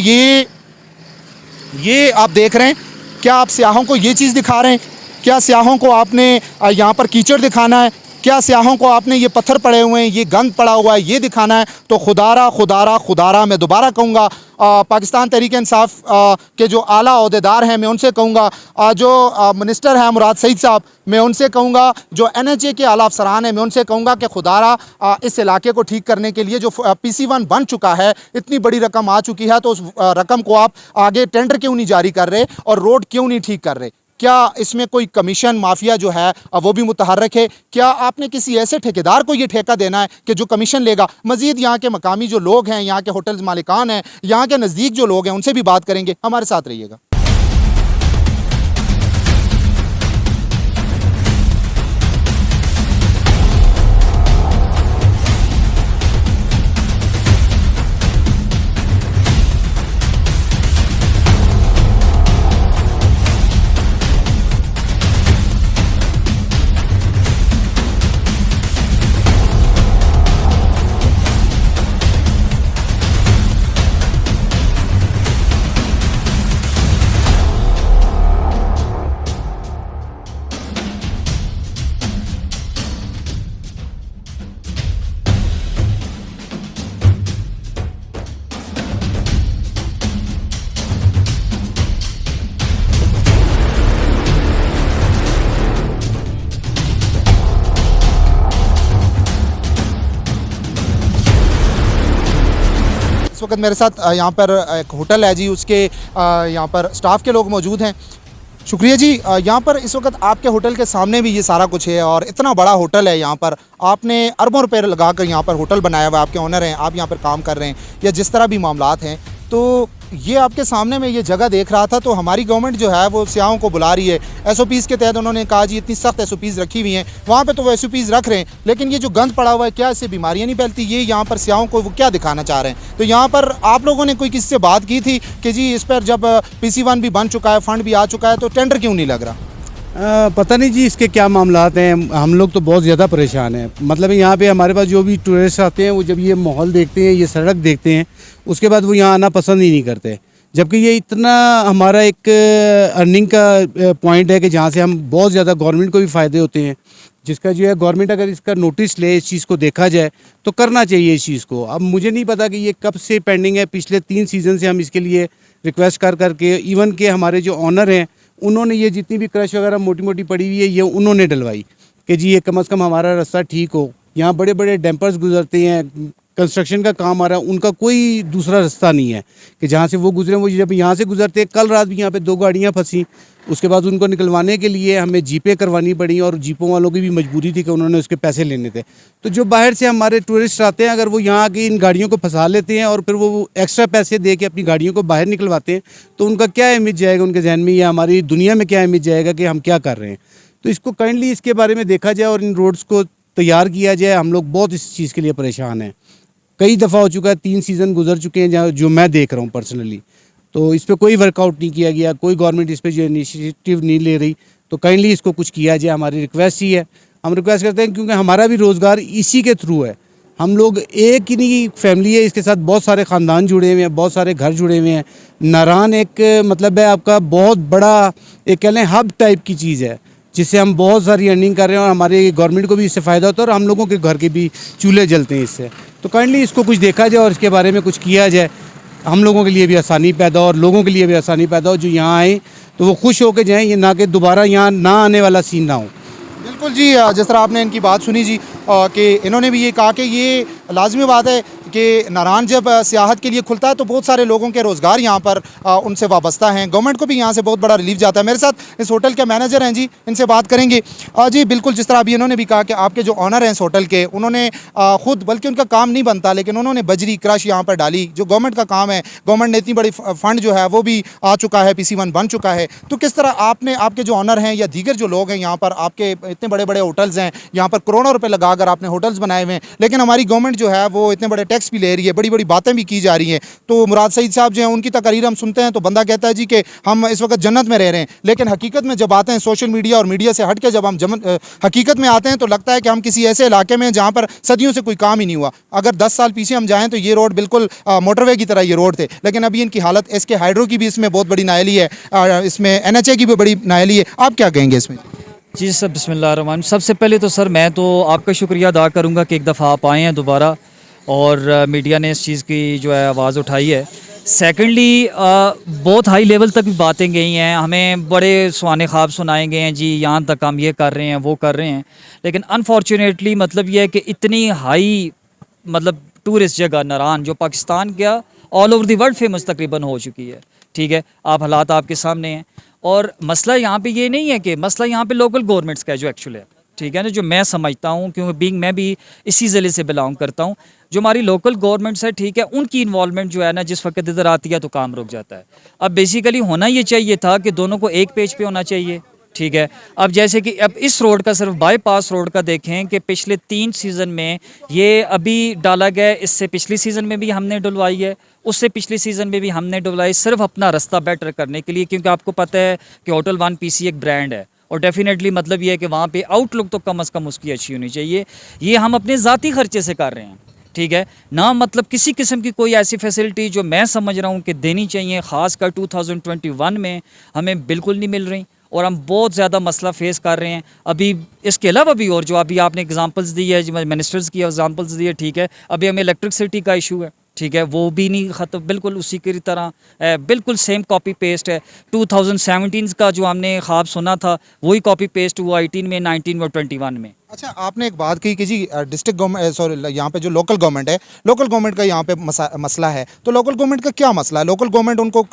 ये आप देख रहे हैं, क्या आप सियाहों को ये चीज़ दिखा रहे हैं? क्या सियाहों को आपने यहाँ पर कीचड़ दिखाना है? क्या सियाहों को आपने ये पत्थर पड़े हुए हैं, ये गंद पड़ा हुआ है, ये दिखाना है? तो खुदारा मैं दोबारा कहूँगा, पाकिस्तान तहरीक इंसाफ के जो आला अहदेदार हैं मैं उनसे कहूँगा, जो मिनिस्टर हैं मुराद सईद साहब मैं उनसे कहूँगा, जो NHA के आला अफसरान हैं मैं उनसे कहूँगा कि खुदारा इस इलाके को ठीक करने के लिए जो PC1 बन चुका है, इतनी बड़ी रकम आ चुकी है, तो उस रकम को आप आगे टेंडर क्यों नहीं जारी कर रहे और रोड क्यों नहीं ठीक कर रहे? क्या इसमें कोई कमीशन माफिया जो है वो भी मुतहर्रिक है? क्या आपने किसी ऐसे ठेकेदार को ये ठेका देना है कि जो कमीशन लेगा? मज़ीद यहाँ के मकामी जो लोग हैं, यहाँ के होटल मालिकान हैं, यहाँ के नज़दीक जो लोग हैं, उनसे भी बात करेंगे। हमारे साथ रहिएगा। इस वक्त मेरे साथ यहाँ पर एक होटल है जी, उसके यहाँ पर स्टाफ के लोग मौजूद हैं। शुक्रिया जी। यहाँ पर इस वक्त आपके होटल के सामने भी ये सारा कुछ है और इतना बड़ा होटल है, यहाँ पर आपने अरबों रुपए लगा कर यहाँ पर होटल बनाया हुआ है, आपके ओनर हैं, आप यहाँ पर काम कर रहे हैं या जिस तरह भी मामलात हैं, तो ये आपके सामने में ये जगह देख रहा था, तो हमारी गवर्नमेंट जो है वो सियाहों को बुला रही है। SOPs के तहत उन्होंने कहा जी इतनी सख्त SOPs रखी हुई हैं, वहाँ पे तो वो SOPs रख रहे हैं, लेकिन ये जो गंद पड़ा हुआ है, क्या इससे बीमारियाँ नहीं फैलती? ये यहाँ पर सियाहों को वो क्या दिखाना चाह रहे हैं? तो यहाँ पर आप लोगों ने कोई किसी से बात की थी कि जी इस पर जब PC1 भी बन चुका है, फ़ंड भी आ चुका है, तो टेंडर क्यों नहीं लग रहा? पता नहीं जी इसके क्या मामलात हैं। हम लोग तो बहुत ज़्यादा परेशान हैं। मतलब यहाँ पे हमारे पास जो भी टूरिस्ट आते हैं वो जब ये माहौल देखते हैं, ये सड़क देखते हैं, उसके बाद वो यहाँ आना पसंद ही नहीं करते, जबकि ये इतना हमारा एक अर्निंग का पॉइंट है कि जहाँ से हम बहुत ज़्यादा गवर्नमेंट को भी फ़ायदे होते हैं, जिसका जो है गवर्नमेंट अगर इसका नोटिस ले, इस चीज़ को देखा जाए तो करना चाहिए इस चीज़ को। अब मुझे नहीं पता कि ये कब से पेंडिंग है, पिछले 3 सीज़न से हम इसके लिए रिक्वेस्ट कर करके, इवन के हमारे जो ऑनर हैं उन्होंने ये जितनी भी क्रश वगैरह मोटी मोटी पड़ी हुई है ये उन्होंने डलवाई कि जी ये कम से कम हमारा रास्ता ठीक हो। यहाँ बड़े बड़े डैम्पर्स गुजरते हैं, कंस्ट्रक्शन का काम आ रहा है, उनका कोई दूसरा रास्ता नहीं है कि जहाँ से वो गुजरे। वो जब यहाँ से गुजरते हैं, कल रात भी यहाँ पे 2 गाड़ियाँ फंसी, उसके बाद उनको निकलवाने के लिए हमें जीपे करवानी पड़ी और जीपों वालों की भी मजबूरी थी कि उन्होंने उसके पैसे लेने थे। तो जो बाहर से हमारे टूरिस्ट आते हैं, अगर वो यहाँ आके इन गाड़ियों को फंसा लेते हैं और फिर वो एक्स्ट्रा पैसे दे के अपनी गाड़ियों को बाहर निकलवाते हैं, तो उनका क्या इमेज जाएगा उनके जहन में, या हमारी दुनिया में क्या इमेज जाएगा कि हम क्या कर रहे हैं। तो इसको काइंडली इसके बारे में देखा जाए और इन रोड्स को तैयार किया जाए। हम लोग बहुत इस चीज़ के लिए परेशान हैं। कई दफ़ा हो चुका है, 3 सीज़न गुजर चुके हैं जहाँ जो मैं देख रहा हूँ पर्सनली, तो इस पर कोई वर्कआउट नहीं किया गया, कोई गवर्नमेंट इस पर जो इनिशिएटिव नहीं ले रही। तो काइंडली इसको कुछ किया जाए, हमारी रिक्वेस्ट ही है। हम रिक्वेस्ट करते हैं क्योंकि हमारा भी रोज़गार इसी के थ्रू है। हम लोग एक ही नहीं फैमिली है, इसके साथ बहुत सारे ख़ानदान जुड़े हुए हैं, बहुत सारे घर जुड़े हुए हैं। नारान एक मतलब है आपका बहुत बड़ा एक कह लें हब टाइप की चीज़ है, जिससे हम बहुत सारी अर्निंग कर रहे हैं और हमारे गवर्नमेंट को भी इससे फ़ायदा होता है और हम लोगों के घर के भी चूल्हे जलते हैं इससे। तो काइंडली इसको कुछ देखा जाए और इसके बारे में कुछ किया जाए। हम लोगों के लिए भी आसानी पैदा हो और लोगों के लिए भी आसानी पैदा हो, जो यहाँ आए तो वो खुश होकर जाएँ, ये ना कि दोबारा यहाँ ना आने वाला सीन ना हो। बिल्कुल जी, जिस तरह आपने इनकी बात सुनी जी, कि इन्होंने भी ये कहा कि ये लाजमी बात है कि नारान जब सियाहत के लिए खुलता है तो बहुत सारे लोगों के रोज़गार यहाँ पर उनसे वाबस्ता हैं, गवर्नमेंट को भी यहाँ से बहुत बड़ा रिलीफ जाता है। मेरे साथ इस होटल के मैनेजर हैं जी, इनसे बात करेंगे। जी बिल्कुल, जिस तरह अभी इन्होंने भी कहा कि आपके जो ऑनर हैं इस होटल के, उन्होंने ख़ुद, बल्कि उनका काम नहीं बनता, लेकिन उन्होंने बजरी क्रश यहाँ पर डाली, जो गवर्नमेंट का काम है। गवर्नमेंट ने इतनी बड़ी फ़ंड जो है वो भी आ चुका है, PC1 बन चुका है। तो किस तरह आपने, आपके जो ऑनर हैं या दीगर जो लोग हैं यहाँ पर, आपके इतने बड़े बड़े होटल्स हैं यहाँ पर, करोड़ों रुपए लगाकर आपने होटल्स बनाए हुए हैं, लेकिन हमारी गवर्नमेंट जो है वो इतने बड़े टैक्स भी ले रही है, बड़ी बड़ी बातें भी की जा रही हैं। तो मुराद सईद साहब जो हैं उनकी तकरीर हम सुनते हैं तो बंदा कहता है जी कि हम इस वक्त जन्नत में रह रहे हैं, लेकिन हकीकत में जब आते हैं सोशल मीडिया और मीडिया से हट के जब हम हकीकत में आते हैं तो लगता है कि हम किसी ऐसे इलाके में जहाँ पर सदियों से कोई काम ही नहीं हुआ। अगर 10 साल पीछे हम जाएँ तो ये रोड बिल्कुल मोटरवे की तरह ये रोड थे, लेकिन अभी इनकी हालत, इसके हाइड्रो की भी इसमें बहुत बड़ी नाअहली है, इसमें NHA की भी बड़ी नाअहली है। आप क्या कहेंगे इसमें? जी सर, बिस्मिल्लाहिर्रहमान। सबसे पहले तो सर मैं तो आपका शुक्रिया अदा करूंगा कि एक दफ़ा आप आए हैं दोबारा और मीडिया ने इस चीज़ की जो है आवाज़ उठाई है। सेकेंडली बहुत हाई लेवल तक भी बातें गई हैं, हमें बड़े सुहाने ख्वाब सुनाए गए हैं जी, यहाँ तक हम ये कर रहे हैं वो कर रहे हैं, लेकिन अनफॉर्चुनेटली मतलब ये है कि इतनी हाई मतलब टूरिस्ट जगह नारान, जो पाकिस्तान का all over the world famous तकरीबन हो चुकी है, ठीक है, आप हालात आपके सामने हैं। और मसला यहाँ पे ये नहीं है कि मसला यहाँ पे लोकल गवर्नमेंट्स का है जो एक्चुअली है, ठीक है ना, जो मैं समझता हूँ, क्योंकि बीइंग मैं भी इसी ज़िले से बिलोंग करता हूँ। जो हमारी लोकल गवर्नमेंट्स है, ठीक है, उनकी इन्वॉल्वमेंट जो है ना, जिस वक्त इधर आती है तो काम रुक जाता है। अब बेसिकली होना ये चाहिए था कि दोनों को एक पेज पे होना चाहिए, ठीक है। अब जैसे कि अब इस रोड का, सिर्फ बाईपास रोड का देखें कि पिछले 3 सीज़न में ये अभी डाला गया, इससे पिछली सीज़न में भी हमने डलवाई है, उससे पिछले सीज़न में भी हमने डलवाई, सिर्फ अपना रास्ता बेटर करने के लिए, क्योंकि आपको पता है कि होटल 1PC एक ब्रांड है और डेफिनेटली मतलब ये है कि वहाँ पे आउटलुक तो कम अज़ कम उसकी अच्छी होनी चाहिए। ये हम अपने ज़ाती खर्चे से कर रहे हैं, ठीक है ना, मतलब किसी किस्म की कोई ऐसी फैसिलिटी जो मैं समझ रहा हूँ कि देनी चाहिए, ख़ासकर 2021 में हमें बिल्कुल नहीं मिल रही और हम बहुत ज़्यादा मसला फेस कर रहे हैं। अभी इसके अलावा भी और जो अभी आपने एग्जांपल्स दी है, जो मिनिस्टर्स की एग्जांपल्स दी है, ठीक है, अभी हमें इलेक्ट्रिसिटी का इशू है, ठीक है, वो भी नहीं ख़त्म, बिल्कुल उसी की तरह बिल्कुल सेम कॉपी पेस्ट है। 2017 का जो हमने ख्वाब सुना था वही कॉपी पेस्ट हुआ 18 में, 19 और 21 में। अच्छा, आपने एक बात कही कि जी डिस्ट्रिक्ट गवर्नमेंट, सॉरी, यहाँ पे जो लोकल गवर्नमेंट है, लोकल गवर्नमेंट का यहाँ पे मसला है, तो लोकल गवर्नमेंट का क्या मसला है? लोकल गवर्नमेंट उनको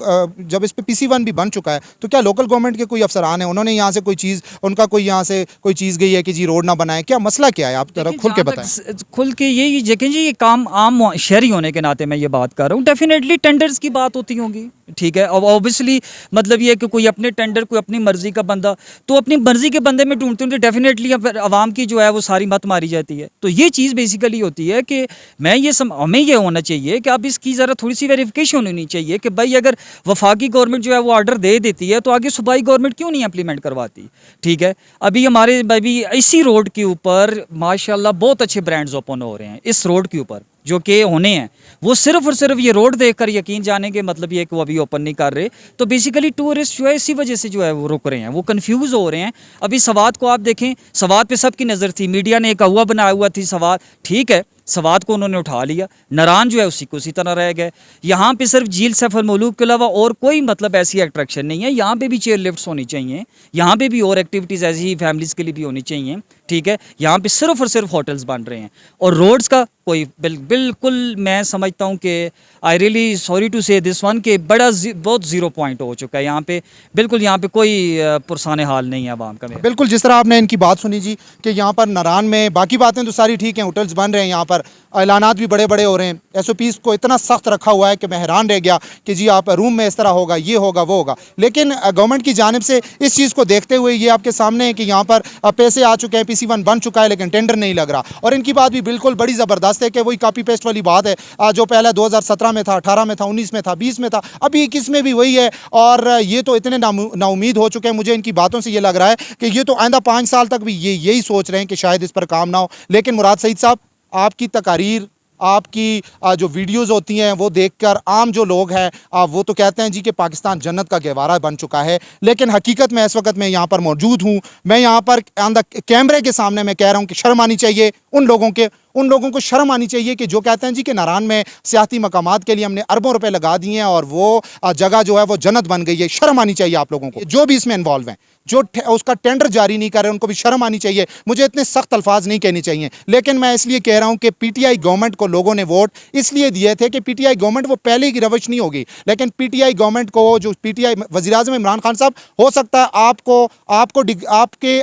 जब इस पे PC1 भी बन चुका है तो क्या लोकल गवर्नमेंट के कोई अफसरान हैं, उन्होंने यहाँ से कोई चीज़, उनका कोई यहाँ से कोई चीज़ गई है कि जी रोड ना बनाए? क्या मसला क्या है, आप जरा खुल के बताएं। खुल के यही देखें जी, ये काम आम शहरी होने के नाते मैं ये बात कर रहा हूँ, डेफिनेटली टेंडर्स की बात होती होंगी, ठीक है। अब ऑब्वियसली मतलब ये है कि कोई अपने टेंडर, कोई अपनी मर्जी का बंदा, तो अपनी मर्जी के बंदे में ढूंढते हैं, डेफिनेटली आवाम की जो है वो सारी मत मारी जाती है। तो ये चीज़ बेसिकली होती है कि मैं ये हमें ये होना चाहिए कि अब इसकी ज़रा थोड़ी सी वेरिफिकेशन होनी चाहिए कि भाई अगर वफाकी गवर्नमेंट जो है वो ऑर्डर दे देती है तो आगे सूबाई गवर्नमेंट क्यों नहीं इम्प्लीमेंट करवाती, ठीक है। अभी हमारे अभी इसी रोड के ऊपर माशाल्लाह बहुत अच्छे ब्रांड्स ओपन हो रहे हैं इस रोड के ऊपर जो कि होने हैं, वो सिर्फ और सिर्फ ये रोड देखकर यकीन जाने के मतलब ये है कि वो अभी ओपन नहीं कर रहे। तो बेसिकली टूरिस्ट जो है इसी वजह से जो है वो रुक रहे हैं, वो कंफ्यूज हो रहे हैं। अभी सवात को आप देखें, सवात पे सबकी नज़र थी, मीडिया ने एक अगवा बनाया हुआ थी सवात, ठीक है, सवात को उन्होंने उठा लिया, नारान जो है उसी को उसी तरह रह गए। यहाँ पे सिर्फ झील सैफ अल मलूक के अलावा और कोई मतलब ऐसी अट्रैक्शन नहीं है। यहाँ पे भी चेयर लिफ्ट्स होनी चाहिए, यहाँ पे भी और एक्टिविटीज़ ऐसी ही फैमिलीज़ के लिए भी होनी चाहिए, ठीक है। यहाँ पे सिर्फ और सिर्फ होटल्स बन रहे हैं और रोड्स का कोई बिल्कुल मैं समझता हूँ कि आई रियली सॉरी टू से दिस वन के बहुत ज़ीरो पॉइंट हो चुका है यहाँ पे, बिल्कुल यहाँ पे कोई पुरसान हाल नहीं है आवाम का। बिल्कुल, जिस तरह आपने इनकी बात सुनी जी कि यहाँ पर नारान में बाकी बातें तो सारी ठीक हैं, होटल्स बन रहे हैं, यहाँ पर ऐलानात भी बड़े बड़े हो रहे हैं, SOPs को इतना सख्त रखा हुआ है कि मैं हैरान रह गया कि जी आप रूम में इस तरह होगा, ये होगा, वो होगा। लेकिन गवर्नमेंट की जानिब से इस चीज़ को देखते हुए ये आपके सामने है कि यहाँ पर पैसे आ चुके हैं, PC1 बन चुका है, लेकिन टेंडर नहीं लग रहा। और इनकी बात भी बिल्कुल बड़ी ज़बरदस्त है कि वही कॉपी पेस्ट वाली बात है, जो पहले 2017 में था, 18 में था, 19 में था, 20 में था, अभी 21 में भी वही है। और ये तो इतने नाउमीद हो चुके हैं, मुझे इनकी बातों से ये लग रहा है कि ये तो आइंदा 5 साल तक भी यही सोच रहे हैं कि शायद इस पर काम ना हो। लेकिन मुराद सईद साहब, आपकी तकारीर, आपकी जो वीडियोस होती हैं वो देखकर आम जो लोग हैं वो तो कहते हैं जी कि पाकिस्तान जन्नत का गहवारा बन चुका है। लेकिन हकीकत में इस वक्त मैं यहाँ पर मौजूद हूँ, मैं यहाँ पर कैमरे के सामने मैं कह रहा हूँ कि शर्म आनी चाहिए उन लोगों के, उन लोगों को शर्म आनी चाहिए कि जो कहते हैं जी कि नारान में सियाती मकामात के लिए हमने अरबों रुपए लगा दिए हैं और वो जगह जो है वो जन्नत बन गई है। शर्म आनी चाहिए आप लोगों को, जो भी इसमें इन्वॉल्व हैं, जो उसका टेंडर जारी नहीं कर रहे, उनको भी शर्म आनी चाहिए। मुझे इतने सख्त अल्फाज नहीं कहने चाहिए, लेकिन मैं इसलिए कह रहा हूं कि पीटीआई गवर्नमेंट को लोगों ने वोट इसलिए दिए थे कि पीटीआई गवर्नमेंट वो पहले की रवश नहीं होगी, लेकिन पीटीआई गवर्नमेंट को, जो पीटीआई वज़ीर आज़म इमरान खान साहब, हो सकता है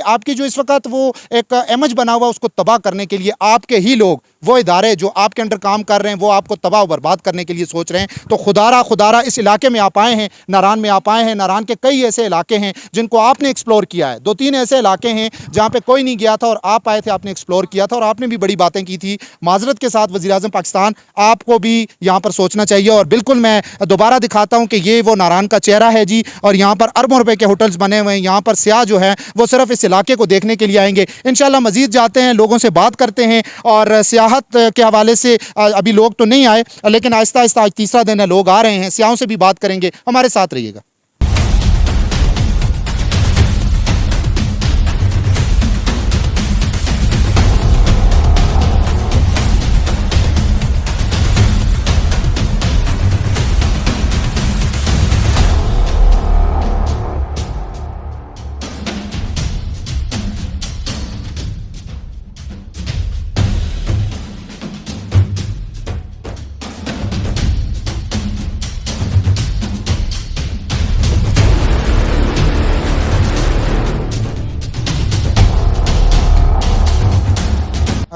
आपकी जो इस वक्त वो एक इमेज बना हुआ उसको तबाह करने के लिए आपके ही लोग, वो इदारे जो आपके अंडर काम कर रहे हैं, वो आपको तबाह बर्बाद करने के लिए सोच रहे हैं। तो खुदारा इस इलाके में आप आए हैं, नारान में आप आए हैं। नारान के कई ऐसे इलाके हैं जिनको आपने एक्सप्लोर किया है। 2-3 ऐसे इलाके हैं जहां पे कोई नहीं गया था और आप आए थे, आपने एक्सप्लोर किया था और आपने भी बड़ी बातें की थी। माजरत के साथ वज़ीर आज़म पाकिस्तान, आपको भी यहाँ पर सोचना चाहिए। और बिल्कुल मैं दोबारा दिखाता हूँ कि ये वो नारान का चेहरा है जी, और यहाँ पर अरबों रुपए के होटल्स बने हुए हैं। यहाँ पर सियाह जो है वो सिर्फ इस इलाके को देखने के लिए आएंगे। इंशाल्लाह मजीद जाते हैं, लोगों से बात करते हैं, और सियाहत के हवाले से अभी लोग तो नहीं आए, लेकिन आहिस्ता आहिस्ता आज तीसरा दिन है, लोग आ रहे हैं। सियाहों से भी बात करेंगे, हमारे साथ रहिएगा।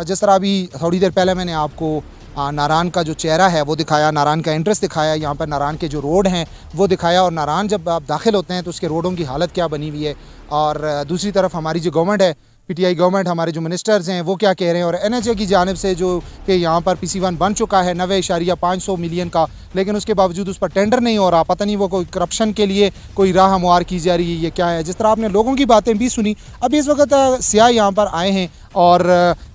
जिस तरह अभी थोड़ी देर पहले मैंने आपको नारान का जो चेहरा है वो दिखाया, नारान का इंटरेस्ट दिखाया, यहाँ पर नारान के जो रोड हैं वो दिखाया, और नारान जब आप दाखिल होते हैं तो उसके रोडों की हालत क्या बनी हुई है, और दूसरी तरफ हमारी जो गवर्नमेंट है, पीटीआई गवर्नमेंट, हमारे जो मिनिस्टर्स हैं वो क्या कह रहे हैं। और एनएचए की जानिब से जो कि यहाँ पर PC1 बन चुका है 90.5 मिलियन का, लेकिन उसके बावजूद उस पर टेंडर नहीं हो रहा। पता नहीं वो कोई करप्शन के लिए कोई राह हमवार की जा रही है, ये क्या है। जिस तरह आपने लोगों की बातें भी सुनी, अभी इस वक्त सियाह यहाँ पर आए हैं और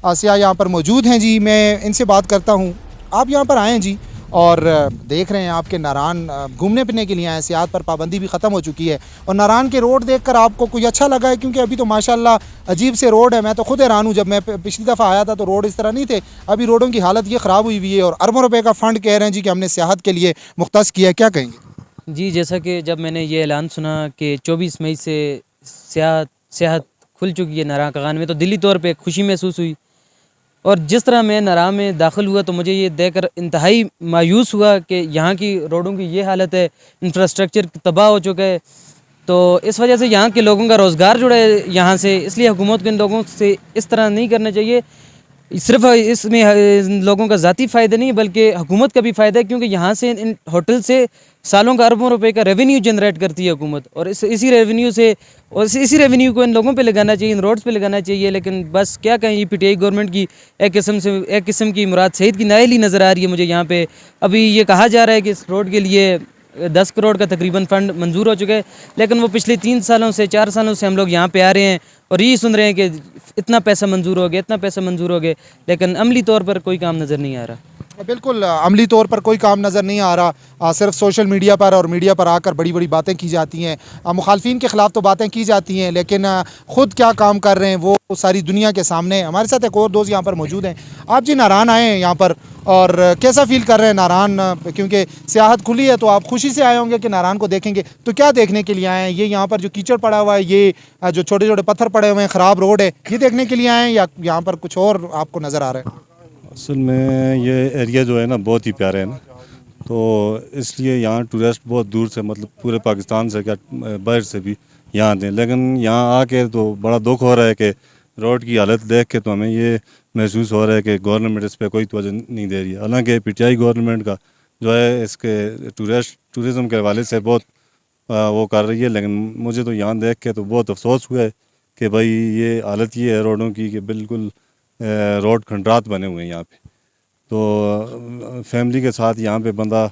सियाह यहाँ पर मौजूद हैं जी। मैं इनसे बात करता हूँ। आप यहाँ पर आए हैं जी और देख रहे हैं आपके नारान घूमने फिरने के लिए आए हैं, सियाहत पर पाबंदी भी ख़त्म हो चुकी है, और नारान के रोड देखकर आपको कोई अच्छा लगा है? क्योंकि अभी तो माशाल्लाह अजीब से रोड है। मैं तो खुद हैरान हूँ, जब मैं पिछली दफ़ा आया था तो रोड इस तरह नहीं थे, अभी रोडों की हालत ये ख़राब हुई हुई है, और अरबों रुपए का फ़ंड कह रहे हैं जी कि हमने सियाहत के लिए मुख्तस किया है। क्या कहेंगे जी? जैसा कि जब मैंने ये ऐलान सुना कि 24 मई से सियाहत खुल चुकी है नारान कागान में, तो दिली तौर पे खुशी महसूस हुई। और जिस तरह मैं नारान में दाखिल हुआ तो मुझे ये देखकर इंतहाई मायूस हुआ कि यहाँ की रोडों की ये हालत है, इंफ्रास्ट्रक्चर तबाह हो चुका है। तो इस वजह से यहाँ के लोगों का रोज़गार जुड़ा है यहाँ से, इसलिए हुकूमत को इन लोगों से इस तरह नहीं करना चाहिए। सिर्फ इसमें इन लोगों का ज़ाती फ़ायदा नहीं बल्कि हुकूमत का भी फ़ायदा है, क्योंकि यहाँ से इन होटल से सालों का अरबों रुपए का रेवेन्यू जनरेट करती है हुकूमत, और इसी रेवेन्यू को इन लोगों पे लगाना चाहिए, इन रोड्स पे लगाना चाहिए। लेकिन बस क्या कहें, ये पीटीआई गवर्नमेंट की एक किस्म की मुराद सईद की नायली नज़र आ रही है मुझे यहाँ पे। अभी ये कहा जा रहा है कि इस रोड के लिए 10 करोड़ का तकरीबन फ़ंड मंजूर हो चुका है, लेकिन वो पिछले 3 सालों से 4 सालों से हम लोग यहाँ पे आ रहे हैं और यही सुन रहे हैं कि इतना पैसा मंजूर हो गया, इतना पैसा मंजूर हो गया, लेकिन अमली तौर पर कोई काम नज़र नहीं आ रहा। बिल्कुल अमली तौर पर कोई काम नज़र नहीं आ रहा। सिर्फ सोशल मीडिया पर और मीडिया पर आकर बड़ी बड़ी बातें की जाती हैं, मुखालफिन के ख़िलाफ़ तो बातें की जाती हैं, लेकिन ख़ुद क्या काम कर रहे हैं वो सारी दुनिया के सामने। हमारे साथ एक और दोस्त यहाँ पर मौजूद हैं। आप जी नारान आए हैं यहाँ पर, और कैसा फ़ील कर रहे हैं नारान? क्योंकि सियाहत खुली है तो आप खुशी से आए होंगे कि नारान को देखेंगे, तो क्या देखने के लिए आए हैं? ये यहाँ पर जो कीचड़ पड़ा हुआ है, ये जो छोटे छोटे पत्थर पड़े हुए हैं, ख़राब रोड है, ये देखने के लिए आए हैं या यहाँ पर कुछ और आपको नज़र आ रहा है? असल में ये एरिया जो है ना बहुत ही प्यारा है ना, तो इसलिए यहाँ टूरिस्ट बहुत दूर से, मतलब पूरे पाकिस्तान से क्या बाहर से भी यहाँ आते हैं। लेकिन यहाँ आके तो बड़ा दुख हो रहा है कि रोड की हालत देख के तो हमें ये महसूस हो रहा है कि गवर्नमेंट इस पर कोई तवज्जो नहीं दे रही है। हालांकि पीटीआई गवर्नमेंट का जो है इसके टूरिज़म के हवाले से बहुत वो कर रही है, लेकिन मुझे तो यहाँ देख के तो बहुत अफसोस हुआ है कि भाई ये हालत ये है रोडों की कि बिल्कुल रोड खंडरात बने हुए हैं यहाँ पे। तो फैमिली के साथ यहाँ पे बंदा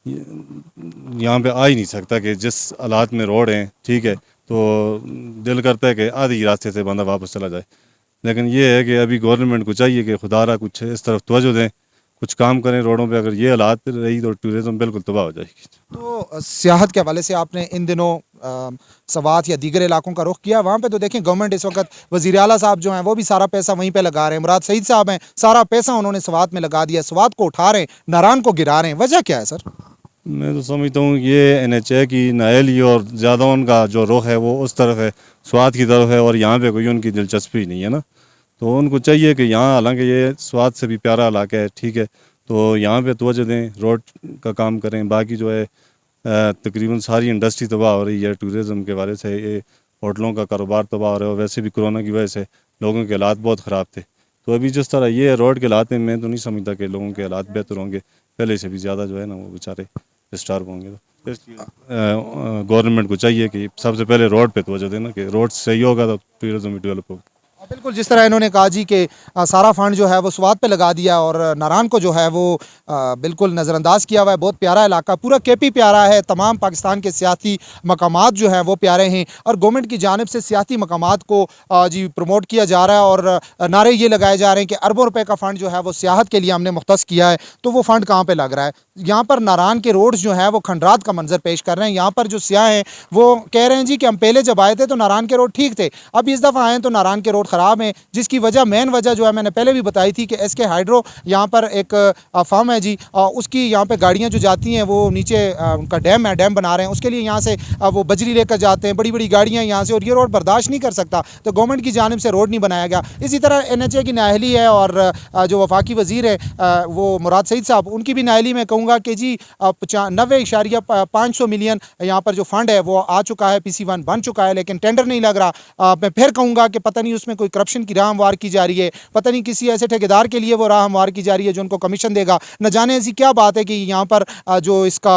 यहाँ पे आ ही नहीं सकता कि जिस हालात में रोड हैं, ठीक है, तो दिल करता है कि आधी रास्ते से बंदा वापस चला जाए। लेकिन ये है कि अभी गवर्नमेंट को चाहिए कि खुदारा कुछ इस तरफ तवज्जो दें, कुछ काम करें रोडों पे। अगर ये हालात रही तो टूरिज़म बिल्कुल तबाह हो जाएगी। तो सियाहत के हवाले से आपने इन दिनों सवात या दीगर इलाकों का रुख किया, वहाँ पे तो देखें गवर्नमेंट इस वक्त वज़ीर आला साहब जो हैं वो भी सारा पैसा वहीं पे लगा रहे हैं। मुराद सईद साहब हैं, सारा पैसा उन्होंने सवात में लगा दिया, सवात को उठा रहे हैं, नारान को गिरा रहे हैं। वजह क्या है सर? मैं तो समझता हूँ ये NHA की नायली और ज़्यादा उनका जो रुख है वो उस तरफ है, स्वाद की तरफ है, और यहाँ पे कोई उनकी दिलचस्पी नहीं है ना। तो उनको चाहिए कि यहाँ, हालांकि ये स्वाद से भी प्यारा इलाका है, ठीक है, तो यहाँ पे तवज्जो दें, रोड का काम करें। बाकी जो है तकरीबन सारी इंडस्ट्री तबाह हो रही है, टूरिज़म के बारे से ये होटलों का कारोबार तबाह हो रहा है, और वैसे भी कोरोना की वजह से लोगों के हालात बहुत ख़राब थे। तो अभी जिस तरह ये रोड के हालात में, मैं तो नहीं समझता कि लोगों के हालात बेहतर होंगे, पहले से भी ज़्यादा जो है ना वो बेचारे डिस्टर्ब होंगे। तो इसलिए गवर्नमेंट को चाहिए कि सबसे पहले रोड पे तवज्जो देना, कि रोड सही होगा तो टूरिज़म भी डेवलप होगा। बिल्कुल, जिस तरह इन्होंने कहा जी कि सारा फंड जो है वो स्वात पे लगा दिया और नारान को जो है वो बिल्कुल नज़रअंदाज किया हुआ है। बहुत प्यारा इलाका, पूरा KP प्यारा है, तमाम पाकिस्तान के सियासी मकामात जो हैं वो प्यारे हैं, और गवर्नमेंट की जानिब से सियासी मकामात को जी प्रमोट किया जा रहा है, और नारे ये लगाए जा रहे हैं कि अरबों रुपए का फ़ंड जो है वो सियाहत के लिए हमने मुख्तस किया है। तो वो फ़ंड कहाँ पर लग रहा है? यहाँ पर नारान के रोड्स जो हैं वो खंडरात का मंजर पेश कर रहे हैं। यहाँ पर जो सियाह हैं वो कह रहे हैं जी कि हम पहले जब आए थे तो नारान के रोड ठीक थे, अब इस दफ़ा आए तो नारान के रोड ख़राब हैं, जिसकी वजह, मेन वजह जो है मैंने पहले भी बताई थी कि SK हाइड्रो यहाँ पर एक फार्म है जी, उसकी यहाँ पे गाड़ियाँ जो जाती हैं वो नीचे उनका डैम है, डैम बना रहे हैं, उसके लिए यहाँ से वो बजरी लेकर जाते हैं, बड़ी बड़ी गाड़ियाँ यहाँ से, और ये रोड बर्दाश्त नहीं कर सकता, तो गवर्नमेंट की जानिब से रोड नहीं बनाया गया। इसी तरह NHA की नाअहली है, और जो वफाकी वज़ीर है वो मुराद सईद साहब, उनकी भी नाअहली में कहूँगा कि जी 90.5 मिलियन यहाँ पर जो फ़ंड है वो आ चुका है, PC1 बन चुका है, लेकिन टेंडर नहीं लग रहा। मैं फिर कहूँगा कि पता नहीं उसमें कोई करप्शन की राह हमवार की जा रही है, पता नहीं किसी ऐसे ठेकेदार के लिए वो राह हमवार की जा रही है जो उनको कमीशन देगा, न जाने ऐसी क्या बात है कि यहाँ पर जो इसका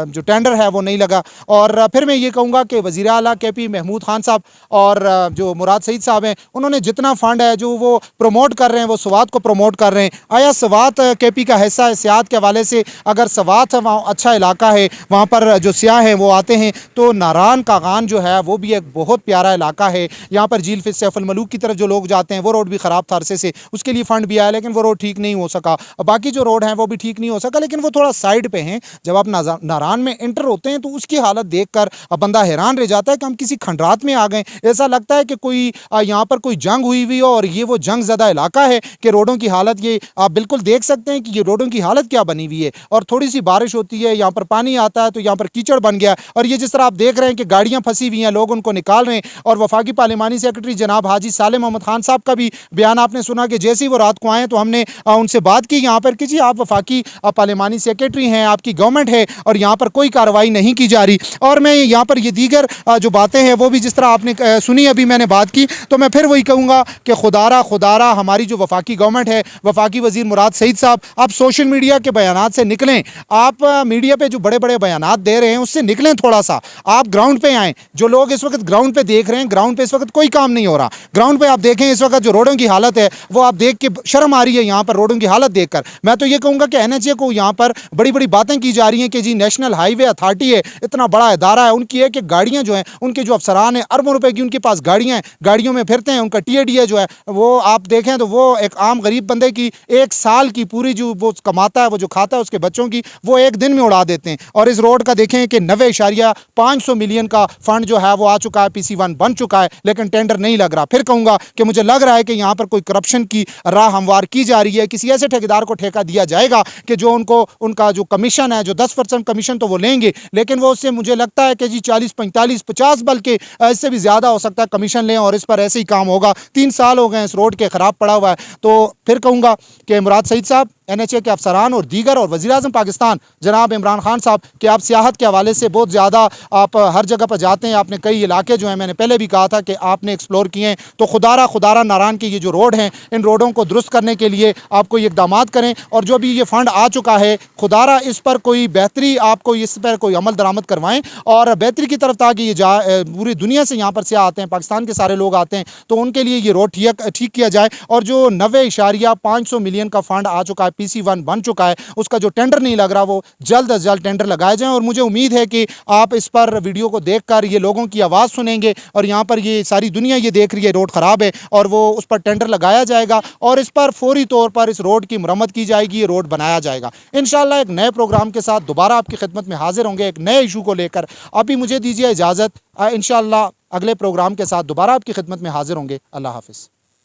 जो टेंडर है वो नहीं लगा। और फिर मैं ये कहूँगा कि वज़ीर आला KP महमूद खान साहब और जो मुराद सईद साहब हैं, उन्होंने जितना फ़ंड है जो वो प्रमोट कर रहे हैं, वो सवात को प्रमोट कर रहे हैं। आया सवात KP का हिस्सा है सियाहत के हवाले से? अगर सवात वहाँ अच्छा इलाका है, वहाँ पर जो सियाह हैं वो आते हैं, तो नारान कागान जो है वो भी एक बहुत प्यारा इलाका है। यहाँ पर झील फिर सैफुल मलूक की तरफ जो लोग जाते हैं, वो रोड भी ख़राब था अरसे से, उसके लिए फ़ंड भी आया, लेकिन वो रोड ठीक नहीं हो सका। बाकी जो रोड हैं वो भी ठीक नहीं हो सका, लेकिन वो थोड़ा साइड पे हैं। जब आप नारान में एंटर होते हैं तो उसकी हालत देखकर बंदा हैरान रह जाता है कि हम किसी खंडरात में आ गए। ऐसा लगता है कि कोई यहाँ पर कोई जंग हुई हुई हो, और ये वो जंग ज़दा इलाका है कि रोडों की हालत, ये आप बिल्कुल देख सकते हैं कि ये रोडों की हालत क्या बनी हुई है। और थोड़ी सी बारिश होती है, यहाँ पर पानी आता है तो यहाँ पर कीचड़ बन गया, और ये जिस तरह आप देख रहे हैं कि गाड़ियाँ फंसी हुई हैं, लोग उनको निकाल रहे हैं। और वफाकी पार्लिमानी सेक्रेटरी जनाब हाजी साले मोहम्मद खान साहब का भी बयान आपने सुना कि जैसे ही वो रात को आए तो हमने उनसे बात की यहाँ पर कि जी आप वफाकी पार्लिमानी सेक्रेटरी हैं, आपकी गवर्नमेंट है, और यहाँ पर कोई कार्रवाई नहीं की जा रही। और मैं यहाँ पर ये दीगर जो बातें हैं वो भी जिस तरह आपने सुनी, अभी मैंने बात की, तो मैं फिर वही कहूँगा कि खुदारा हमारी जो वफाकी गवर्नमेंट है, वफाकी वज़ीर मुराद सईद साहब, आप सोशल मीडिया के बयानात से निकलें। आप मीडिया पे जो बड़े बड़े बयानात दे रहे हैं उससे निकलें, थोड़ा सा आप ग्राउंड पे आएँ। जो लोग इस वक्त ग्राउंड पे देख रहे हैं, ग्राउंड पे इस वक्त कोई काम नहीं हो रहा। ग्राउंड पे आप देखें इस वक्त जो रोडों की हालत है वो आप देख के शर्म आ रही है। यहाँ पर रोडों की हालत देखकर मैं तो ये कहूँगा कि NHA को यहाँ पर बड़ी बड़ी बातें की जा रही हैं कि जी नेशनल हाईवे अथॉरिटी है, इतना बड़ा इदारा है, उनकी एक एक गाड़ियाँ जो हैं, उनके जो अफसरान हैं, अरबों रुपए की उनके पास गाड़ियाँ हैं, गाड़ियों में फिरते हैं। उनका TADA जो है वो आप देखें तो वो एक आम गरीब बंदे की एक साल की पूरी जो वो कमाता है, वो जो खाता है उसके बच्चों की, वो एक दिन में उड़ा देते हैं। और इस रोड का देखें कि 90.5 मिलियन का फंड जो है वो आ चुका है, PC1 बन चुका है, लेकिन टेंडर नहीं लग रहा। फिर कहूँगा कि मुझे लग रहा है कि यहाँ पर कोई करप्शन की राह हमवार की जा रही है। किसी ऐसे ठेकेदार को ठेका दिया जाएगा कि जो उनका जो कमीशन है, जो 10% कमीशन तो वो लेंगे, लेकिन वो उससे मुझे लगता है कि जी 40, 45, 50 बल्कि इससे भी ज़्यादा हो सकता है कमीशन लें, और इस पर ऐसे ही काम होगा। 3 साल हो गए इस रोड के ख़राब पड़ा हुआ है। तो फिर कहूँगा कि मुराद सईद साहब, NHA के अफसरान और दीगर, और वज़ीर-ए-आज़म पाकिस्तान जनाब इमरान खान साहब कि आप सियाहत के हवाले से बहुत ज़्यादा आप हर जगह पर जाते हैं, आपने कई इलाके जो हैं, मैंने पहले भी कहा था कि आपने एक्सप्लोर किए हैं, तो खुदारा नारान के ये जो रोड हैं, इन रोडों को दुरुस्त करने के लिए आप कोई इक़दामात करें। और जो भी ये फ़ंड आ चुका है, खुदारा इस पर कोई बेहतरी, आपको इस पर कोई अमल दरामद करवाएँ और बेहतरी की तरफ, ताकि ये पूरी दुनिया से यहाँ पर सियाह आते हैं, पाकिस्तान के सारे लोग आते हैं, तो उनके लिए ये रोड ठीक किया जाए। और जो 90.5 मिलियन का फ़ंड आ चुका है PC1 बन चुका है, उसका जो टेंडर नहीं लग रहा वो जल्द अज जल्द टेंडर लगाए जाएँ। और मुझे उम्मीद है कि आप इस पर वीडियो को देखकर ये लोगों की आवाज़ सुनेंगे और यहाँ पर ये सारी दुनिया ये देख रही है रोड ख़राब है और वो उस पर टेंडर लगाया जाएगा और इस पर फौरी तौर पर इस रोड की मरम्मत की जाएगी, ये रोड बनाया जाएगा। इंशाल्लाह एक नए प्रोग्राम के साथ दोबारा आपकी खिदमत में हाजिर होंगे एक नए इशू को लेकर। अभी मुझे दीजिए इजाज़त, इंशाल्लाह अगले प्रोग्राम के साथ दोबारा आपकी खिदमत में हाजिर होंगे। अल्लाह हाफ़िज़।